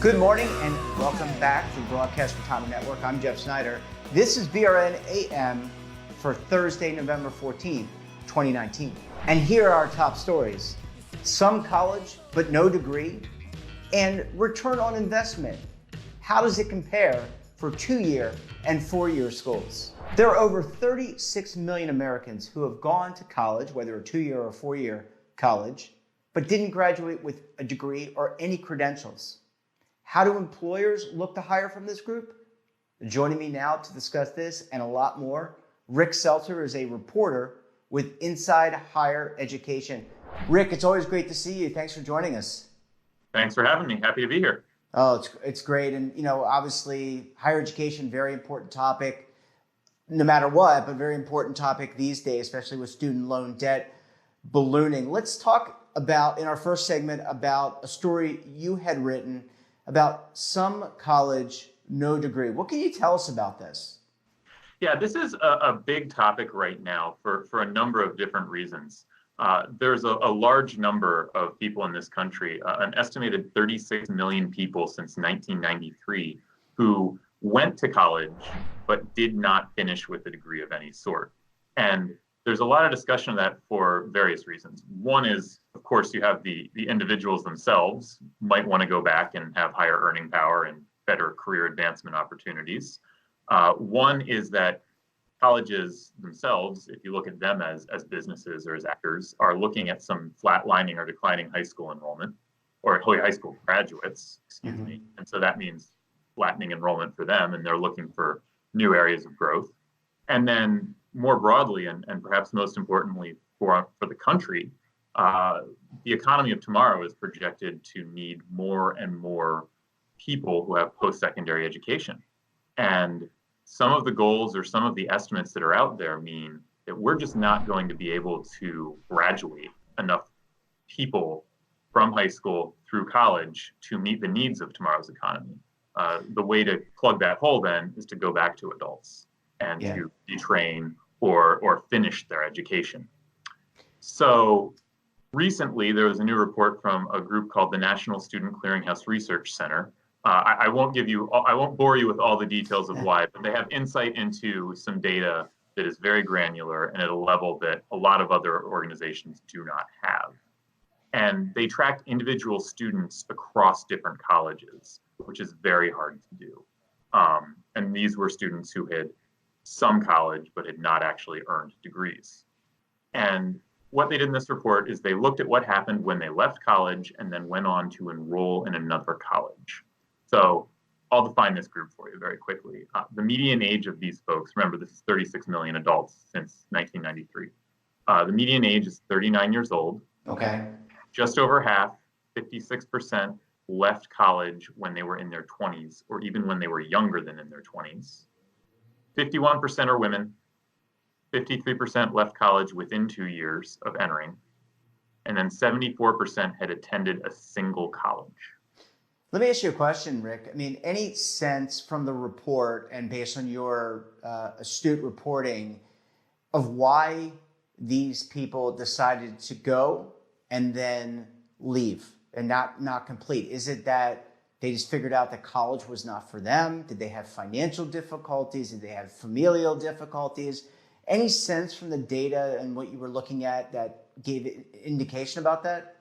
Good morning and welcome back to the Broadcast Retirement Network. I'm Jeff Snyder. This is BRN AM for Thursday, November 14th, 2019. And here are our top stories. Some college, but no degree, and return on investment. How does it compare for 2-year and 4-year schools? There are over 36 million Americans who have gone to college, whether a 2-year or 4-year college, but didn't graduate with a degree or any credentials. How do employers look to hire from this group? Joining me now to discuss this and a lot more, Rick Seltzer is a reporter with Inside Higher Education. Rick, it's always great to see you. Thanks for joining us. Thanks for having me. Happy to be here. Oh, it's great. And, obviously, higher education, very important topic, no matter what, but very important topic these days, especially with student loan debt ballooning. Let's talk about, in our first segment, about a story you had written about some college, no degree. What can you tell us about this? Yeah, this is a big topic right now for a number of different reasons. There's a large number of people in this country, an estimated 36 million people since 1993, who went to college but did not finish with a degree of any sort. And there's a lot of discussion of that for various reasons. One is, of course, you have the individuals themselves might want to go back and have higher earning power and better career advancement opportunities. One is that colleges themselves, if you look at them as businesses or as actors, are looking at some flatlining or declining high school enrollment, or high school graduates, excuse me. And so that means flattening enrollment for them, and they're looking for new areas of growth. And then more broadly, and perhaps most importantly for the country, the economy of tomorrow is projected to need more and more people who have post-secondary education. And some of the goals or some of the estimates that are out there mean that we're just not going to be able to graduate enough people from high school through college to meet the needs of tomorrow's economy. The way to plug that hole then is to go back to adults and to retrain or finish their education. So recently, there was a new report from a group called the National Student Clearinghouse Research Center. I won't bore you with all the details of why, but they have insight into some data that is very granular and at a level that a lot of other organizations do not have. And they tracked individual students across different colleges, which is very hard to do. And these were students who had some college, but had not actually earned degrees. And what they did in this report is they looked at what happened when they left college and then went on to enroll in another college. So I'll define this group for you very quickly. The median age of these folks, remember this is 36 million adults since 1993. The median age is 39 years old. Okay. Just over half, 56%, left college when they were in their 20s or even when they were younger than in their 20s. 51% are women, 53% left college within 2 years of entering, and then 74% had attended a single college. Let me ask you a question, Rick. I mean, any sense from the report and based on your astute reporting of why these people decided to go and then leave and not complete? Is it that they just figured out that college was not for them? Did they have financial difficulties? Did they have familial difficulties? Any sense from the data and what you were looking at that gave indication about that?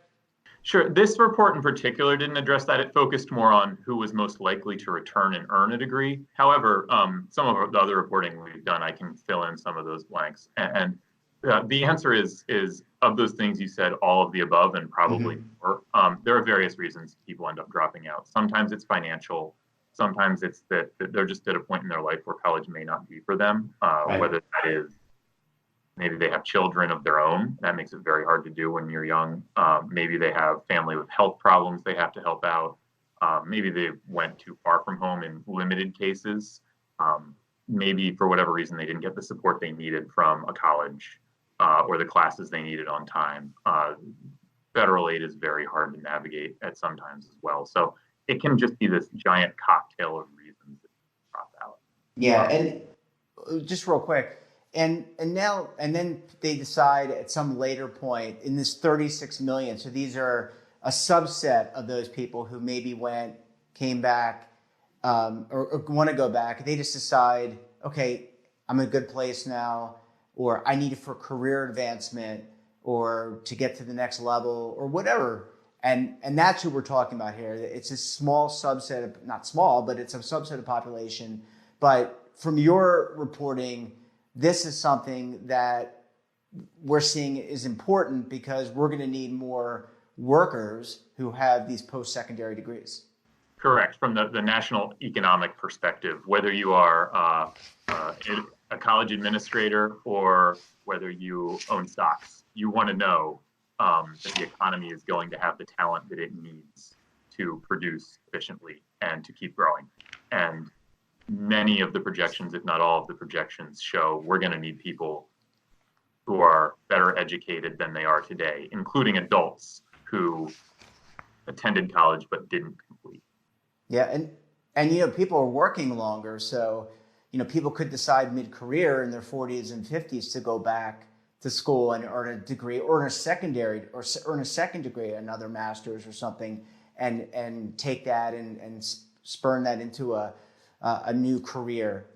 Sure. This report in particular didn't address that. It focused more on who was most likely to return and earn a degree. However, some of the other reporting we've done, I can fill in some of those blanks. And the answer is of those things you said, all of the above and probably more. There are various reasons people end up dropping out. Sometimes it's financial. Sometimes it's that they're just at a point in their life where college may not be for them, whether that is maybe they have children of their own. That makes it very hard to do when you're young. Maybe they have family with health problems they have to help out. Maybe they went too far from home in limited cases. Maybe for whatever reason, they didn't get the support they needed from a college or the classes they needed on time. Federal aid is very hard to navigate at sometimes as well. So it can just be this giant cocktail of reasons that drop out. Yeah, and just real quick, and then they decide at some later point in this 36 million. So these are a subset of those people who maybe went came back or want to go back, they just decide, okay, I'm in a good place now, or I need it for career advancement or to get to the next level or whatever. And that's who we're talking about here. It's a small subset of, not small, but it's a subset of population. But from your reporting, this is something that we're seeing is important because we're going to need more workers who have these post-secondary degrees. Correct. From the national economic perspective, whether you are a college administrator or whether you own stocks, you want to know that the economy is going to have the talent that it needs to produce efficiently and to keep growing. And many of the projections, if not all of the projections, show we're going to need people who are better educated than they are today, including adults who attended college but didn't complete. Yeah, and people are working longer, so people could decide mid-career in their 40s and 50s to go back to school and earn a degree, or earn a secondary, or earn a second degree, another master's or something, and take that and spurn that into a new career.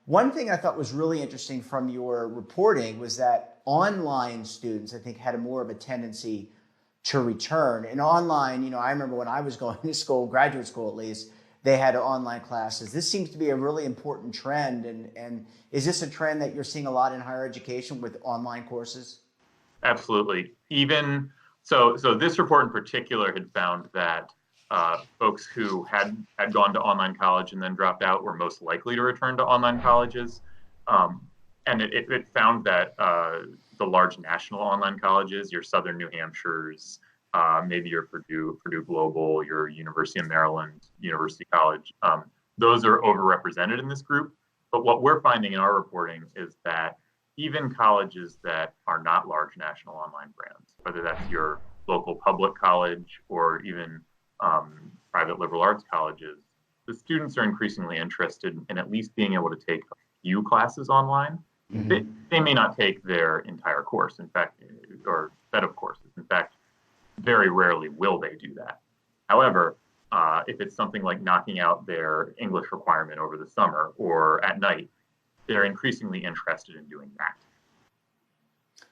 One thing I thought was really interesting from your reporting was that online students, I think, had more of a tendency to return. And online, I remember when I was going to school, graduate school at least, they had online classes. This seems to be a really important trend. And is this a trend that you're seeing a lot in higher education with online courses? Absolutely. Even so this report in particular had found that folks who had gone to online college and then dropped out were most likely to return to online colleges. And it found that the large national online colleges, your Southern New Hampshire's, maybe your Purdue Global, your University of Maryland, University College, those are overrepresented in this group. But what we're finding in our reporting is that even colleges that are not large national online brands, whether that's your local public college or even private liberal arts colleges, the students are increasingly interested in at least being able to take a few classes online. Mm-hmm. They may not take their entire course, in fact, or set of courses. In fact, very rarely will they do that. However, if it's something like knocking out their English requirement over the summer or at night, they're increasingly interested in doing that.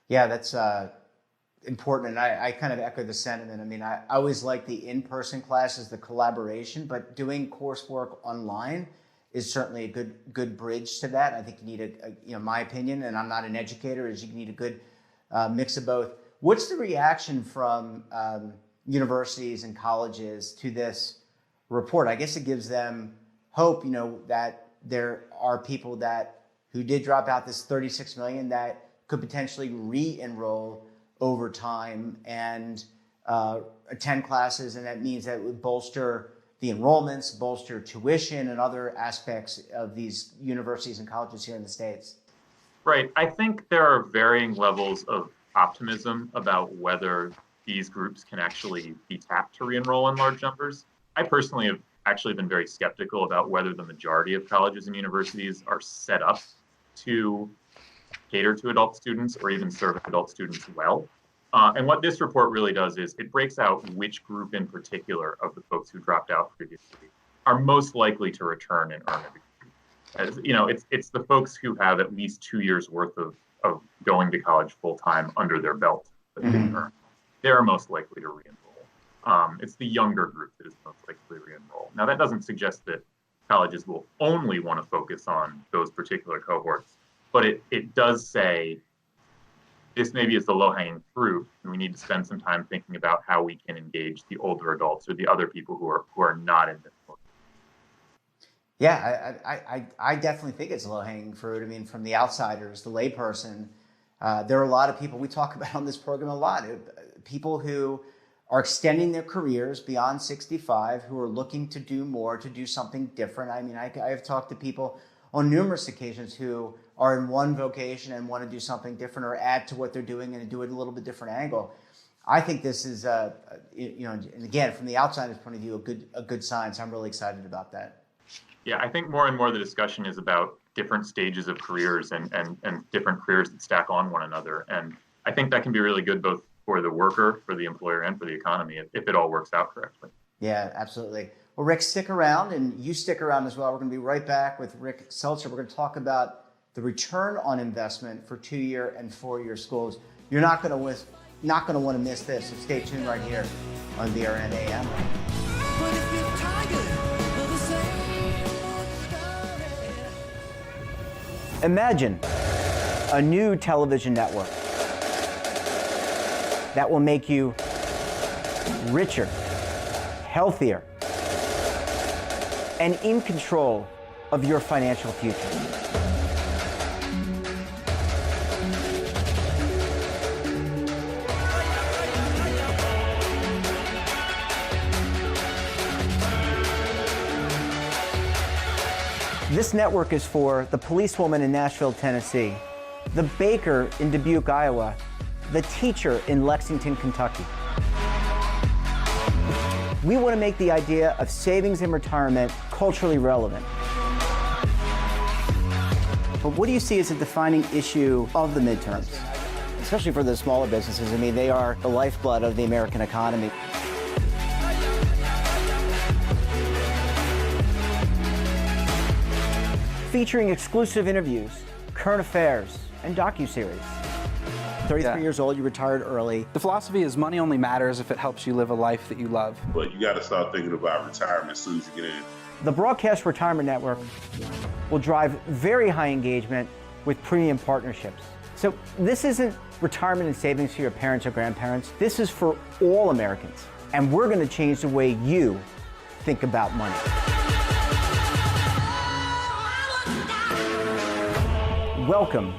Yeah, that's important. And I kind of echo the sentiment. I mean, I always like the in-person classes, the collaboration, but doing coursework online is certainly a good bridge to that. I think you need my opinion, and I'm not an educator, is you need a good mix of both. What's the reaction from universities and colleges to this report? I guess it gives them hope, that there are people who did drop out, this 36 million, that could potentially re-enroll over time and attend classes, and that means that it would bolster the enrollments, bolster tuition, and other aspects of these universities and colleges here in the States. Right. I think there are varying levels of optimism about whether these groups can actually be tapped to re-enroll in large numbers. I personally have actually been very skeptical about whether the majority of colleges and universities are set up to cater to adult students or even serve adult students well. And what this report really does is it breaks out which group in particular of the folks who dropped out previously are most likely to return and earn a degree. It's the folks who have at least 2 years worth of going to college full time under their belt that they earn. They're most likely to re-enroll. It's the younger group that is most likely to re-enroll. Now, that doesn't suggest that colleges will only want to focus on those particular cohorts, but it does say this maybe is the low-hanging fruit, and we need to spend some time thinking about how we can engage the older adults or the other people who are not in this mode. Yeah, I definitely think it's low-hanging fruit. I mean, from the outsiders, the layperson, there are a lot of people we talk about on this program a lot, people who are extending their careers beyond 65, who are looking to do more, to do something different. I mean, I have talked to people on numerous occasions who are in one vocation and want to do something different or add to what they're doing and do it a little bit different angle. I think this is, and again, from the outsider's point of view, a good sign. So I'm really excited about that. Yeah, I think more and more the discussion is about different stages of careers and different careers that stack on one another. And I think that can be really good both for the worker, for the employer, and for the economy if it all works out correctly. Yeah, absolutely. Well, Well, Rick, stick around, and you stick around as well. We're going to be right back with Rick Seltzer. We're going to talk about the return on investment for 2-year and 4-year schools. You're not going to want to miss this, so stay tuned right here on BRN AM. Imagine a new television network that will make you richer, healthier, and in control of your financial future. This network is for the policewoman in Nashville, Tennessee, the baker in Dubuque, Iowa, the teacher in Lexington, Kentucky. We want to make the idea of savings and retirement culturally relevant. But what do you see as a defining issue of the midterms? Especially for the smaller businesses. I mean, they are the lifeblood of the American economy. Featuring exclusive interviews, current affairs, and docuseries. 33 years old, you retired early. The philosophy is money only matters if it helps you live a life that you love. But you got to start thinking about retirement as soon as you get in. The Broadcast Retirement Network will drive very high engagement with premium partnerships. So this isn't retirement and savings for your parents or grandparents. This is for all Americans. And we're going to change the way you think about money. Welcome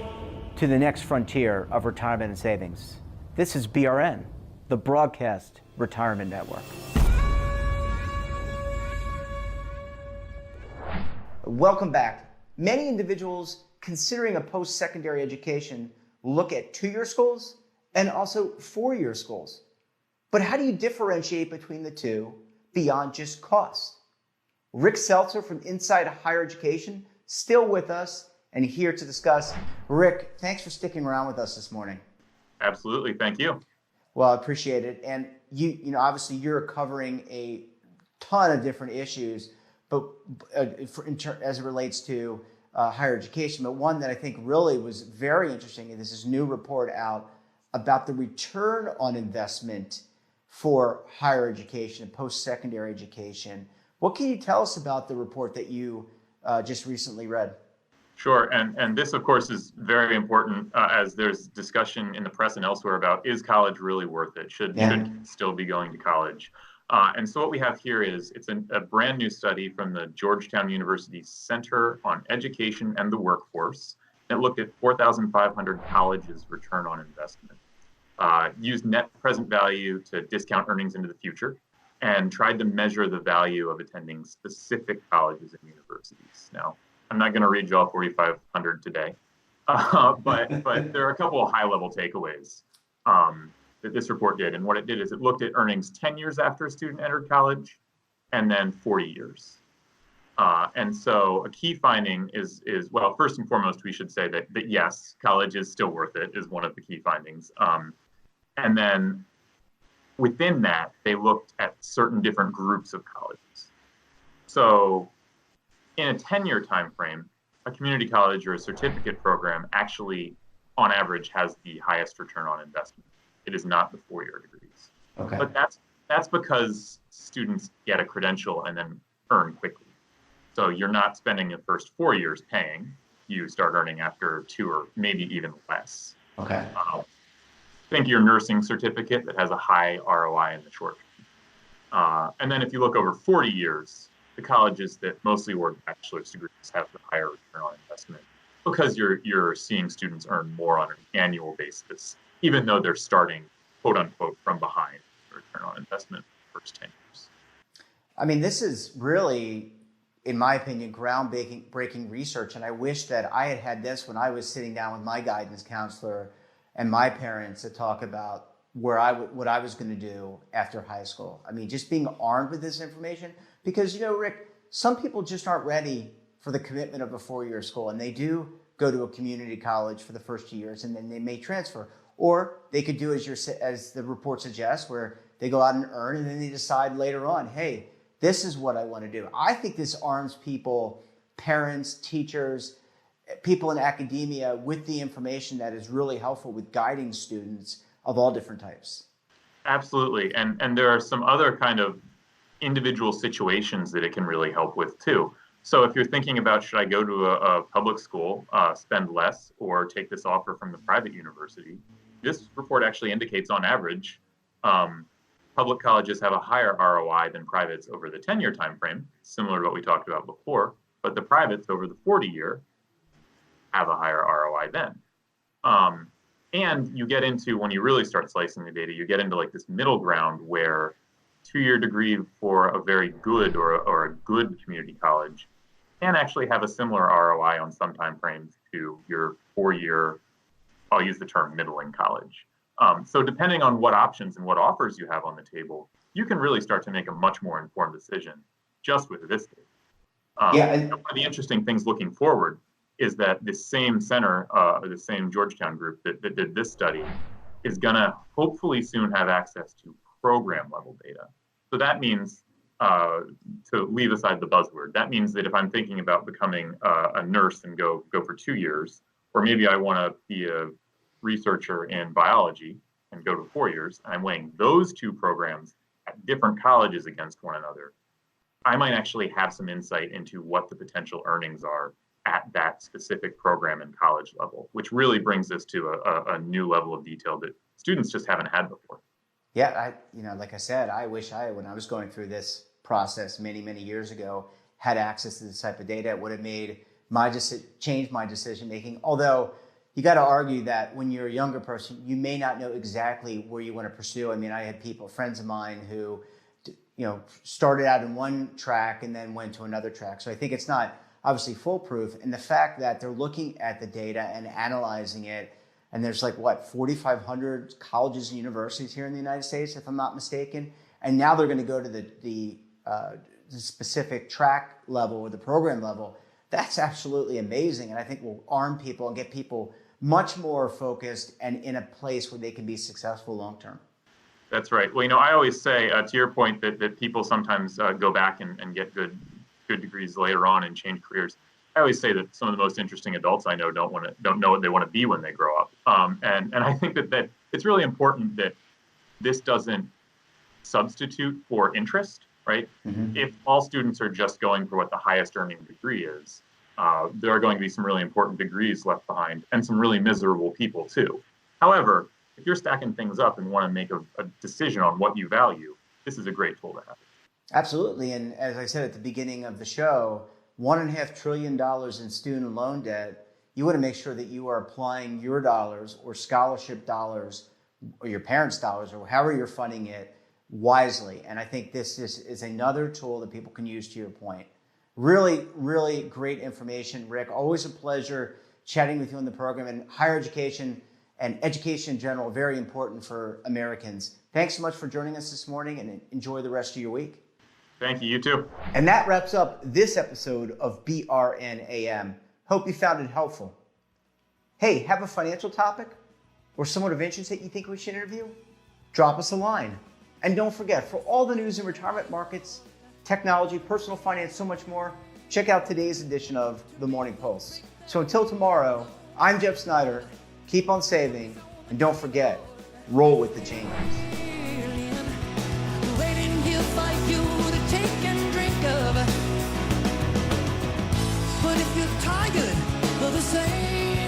to the next frontier of retirement and savings. This is BRN, the Broadcast Retirement Network. Welcome back. Many individuals considering a post-secondary education look at 2-year schools and also 4-year schools. But how do you differentiate between the two beyond just cost? Rick Seltzer from Inside Higher Education, still with us and here to discuss. Rick, thanks for sticking around with us this morning. Absolutely, thank you. Well, I appreciate it. And you know, obviously you're covering a ton of different issues, but as it relates to higher education. But one that I think really was very interesting, and this is a new report out about the return on investment for higher education and post-secondary education. What can you tell us about the report that you just recently read? Sure, and this, of course, is very important as there's discussion in the press and elsewhere about, is college really worth it? Should kids still be going to college? And so what we have here is, it's a brand new study from the Georgetown University Center on Education and the Workforce that looked at 4,500 colleges' return on investment, used net present value to discount earnings into the future, and tried to measure the value of attending specific colleges and universities. Now, I'm not going to read you all 4,500 today, but there are a couple of high-level takeaways that this report did. And what it did is it looked at earnings 10 years after a student entered college, and then 40 years. And so a key finding is well, first and foremost, we should say that yes, college is still worth it, is one of the key findings. And then within that, they looked at certain different groups of colleges. So in a 10-year time frame, a community college or a certificate program actually, on average, has the highest return on investment. It is not the 4-year degrees. Okay. But that's because students get a credential and then earn quickly. So you're not spending the first 4 years paying. You start earning after 2 or maybe even less. Okay. Think your nursing certificate that has a high ROI in the short term. And then if you look over 40 years, the colleges that mostly award bachelor's degrees have the higher return on investment because you're seeing students earn more on an annual basis, even though they're starting, quote unquote, from behind the return on investment for the first 10 years. I mean, this is really, in my opinion, groundbreaking research. And I wish that I had had this when I was sitting down with my guidance counselor and my parents to talk about what I was going to do after high school. I mean, just being armed with this information, because, you know, Rick, some people just aren't ready for the commitment of a 4-year school, and they do go to a community college for the first 2 years, and then they may transfer. Or they could do as the report suggests, where they go out and earn, and then they decide later on, hey, this is what I want to do. I think this arms people, parents, teachers, people in academia with the information that is really helpful with guiding students of all different types. Absolutely. And there are some other kind of individual situations that it can really help with too. So if you're thinking about, should I go to a public school, spend less, or take this offer from the private university, this report actually indicates on average, public colleges have a higher ROI than privates over the 10-year time frame, similar to what we talked about before, but the privates over the 40-year have a higher ROI then. And you get into, when you really start slicing the data, you get into like this middle ground where 2-year degree for a very good or a good community college can actually have a similar ROI on some time frames to your 4-year, I'll use the term middling college. So depending on what options and what offers you have on the table, you can really start to make a much more informed decision just with this data. And one of the interesting things looking forward is that the same center, the same Georgetown group that did this study is going to hopefully soon have access to program level data. So that means, to leave aside the buzzword, that means that if I'm thinking about becoming a nurse and go for 2 years, or maybe I want to be a researcher in biology and go to 4 years, and I'm weighing those two programs at different colleges against one another, I might actually have some insight into what the potential earnings are at that specific program and college level, which really brings us to a new level of detail that students just haven't had before. Yeah, like I said, I wish when I was going through this process many, many years ago, had access to this type of data. It would have made changed my decision making. Although you got to argue that when you're a younger person, you may not know exactly where you want to pursue. I mean, I had friends of mine who, started out in one track and then went to another track. So I think it's not obviously foolproof. And the fact that they're looking at the data and analyzing it, and there's 4,500 colleges and universities here in the United States, if I'm not mistaken. And now they're going to go to the specific track level or the program level. That's absolutely amazing. And I think will arm people and get people much more focused and in a place where they can be successful long-term. That's right. Well, I always say, to your point, that people sometimes go back and get good degrees later on and change careers. I always say that some of the most interesting adults I know don't know what they want to be when they grow up. And I think that it's really important that this doesn't substitute for interest, right? Mm-hmm. If all students are just going for what the highest earning degree is, there are going to be some really important degrees left behind and some really miserable people too. However, if you're stacking things up and want to make a decision on what you value, this is a great tool to have. Absolutely. And as I said at the beginning of the show, $1.5 trillion in student loan debt, you want to make sure that you are applying your dollars or scholarship dollars or your parents' dollars or however you're funding it wisely. And I think this is another tool that people can use, to your point. Really, really great information, Rick. Always a pleasure chatting with you on the program. And higher education and education in general, very important for Americans. Thanks so much for joining us this morning, and enjoy the rest of your week. Thank you. You too. And that wraps up this episode of BRN AM. Hope you found it helpful. Hey, have a financial topic or someone of interest that you think we should interview? Drop us a line. And don't forget, for all the news in retirement markets, technology, personal finance, so much more, check out today's edition of The Morning Pulse. So until tomorrow, I'm Jeff Snyder. Keep on saving, and don't forget, roll with the changes. But if you're tired of the same